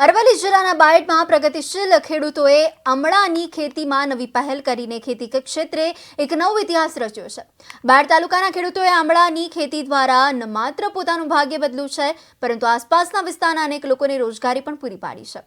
અરવલ્લી જિલ્લાના બાયડમાં પ્રગતિશીલ ખેડૂતોએ આમળાની ખેતીમાં નવી પહેલ કરીને ખેતી ક્ષેત્રે એક નવો ઇતિહાસ રચ્યો છે। બાયડ તાલુકાના ખેડૂતોએ આમળાની ખેતી દ્વારા ન માત્ર પોતાનું ભાગ્ય બદલ્યું છે, પરંતુ આસપાસના વિસ્તારના અનેક લોકોને રોજગારી પણ પૂરી પાડી છે।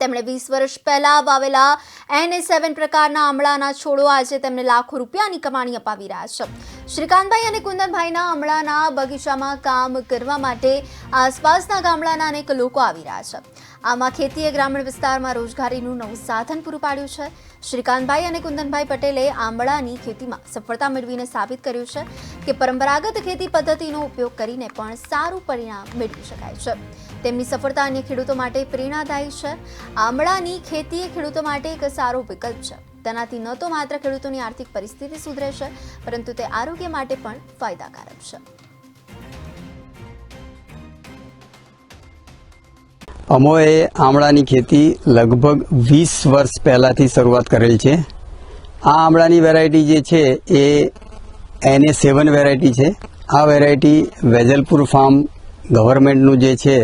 તેમણે 20 વર્ષ પહેલા વાવેલા NA7 પ્રકારના આમળાના છોડો આજે તેમને લાખો રૂપિયાની કમાણી અપાવી રહ્યા છે। શ્રીકાંતભાઈ અને કુંદનભાઈના આમળાના બગીચામાં કામ કરવા માટે આસપાસના ગામડાના અનેક લોકો આવી રહ્યા છે। આમાં ખેતીએ ગ્રામીણ વિસ્તારમાં રોજગારીનું નવું સાધન પૂરું પાડ્યું છે। શ્રીકાંતભાઈ અને કુંદનભાઈ પટેલે આમળાની ખેતીમાં સફળતા મેળવીને સાબિત કર્યું છે કે પરંપરાગત ખેતી પદ્ધતિનો ઉપયોગ કરીને પણ સારું પરિણામ મેળવી શકાય છે। તેમની સફળતા અન્ય ખેડૂતો માટે પ્રેરણાદાયી છે। આમળાની ખેતી એ ખેડૂતો માટે એક સારો વિકલ્પ છે। તેનાથી ન તો માત્ર ખેડૂતોની આર્થિક પરિસ્થિતિ સુધરે છે, પરંતુ તે આરોગ્ય માટે પણ ફાયદાકારક છે। અમોએ આમળાની ખેતી લગભગ 20 વર્ષ પહેલાથી શરૂઆત કરેલ છે। આ આમળાની વેરાયટી જે છે એ NA7 વેરાયટી છે। આ વેરાયટી વેજલપુર ફાર્મ ગવર્મેન્ટનું જે છે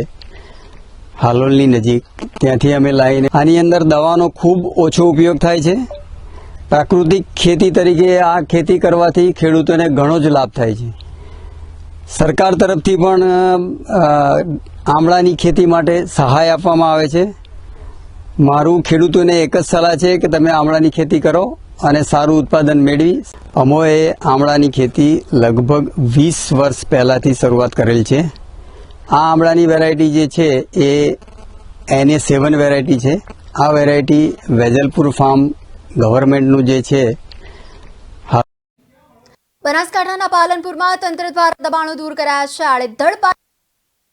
હાલોલની નજીક, ત્યાંથી અમે લાવીને આની અંદર દવાનો ખૂબ ઓછો ઉપયોગ થાય છે। પ્રાકૃતિક ખેતી તરીકે આ ખેતી કરવાથી ખેડૂતોને ઘણો જ લાભ થાય છે। સરકાર તરફથી પણ આમળાની ખેતી માટે સહાય આપવામાં આવે છે। મારું ખેડૂતોને એક જ સલાહ છે કે તમે આમળાની ખેતી કરો અને સારું ઉત્પાદન મેળવી। અમોએ આમળાની ખેતી લગભગ 20 વર્ષ પહેલાથી શરૂઆત કરેલ છે। આ આમળાની વેરાયટી જે છે એ NA7 વેરાયટી છે। આ વેરાયટી વેજલપુર ફાર્મ ગવર્મેન્ટનું જે છે બનાસકાંઠાના પાલનપુરમાં તંત્ર દ્વારા દબાણો દૂર કરાયા છે। આડેધડ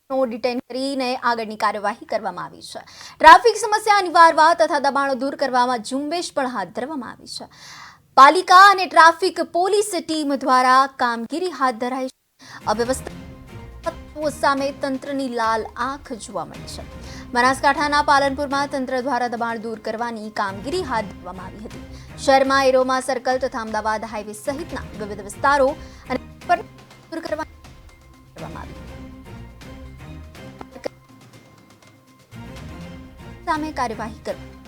ડિટેન કરીને આગળની કાર્યવાહી કરવામાં આવી છે। ટ્રાફિક સમસ્યા નિવારવા તથા દબાણો દૂર કરવામાં ઝુંબેશ પણ હાથ ધરવામાં આવી છે। પાલિકા અને ટ્રાફિક પોલીસ ટીમ દ્વારા કામગીરી હાથ ધરાઈ છે। અવ્યવસ્થિત સામે તંત્રની લાલ આંખ જોવા મળી છે। બનાસકાંઠાના પાલનપુરમાં તંત્ર દ્વારા દબાણ દૂર કરવાની કામગીરી હાથ ધરવામાં આવી હતી। શહેરમાં એરોમા સર્કલ તથા અમદાવાદ હાઈવે સહિતના વિવિધ વિસ્તારો અને દૂર કરવામાં આવી સામે કાર્યવાહી કરવા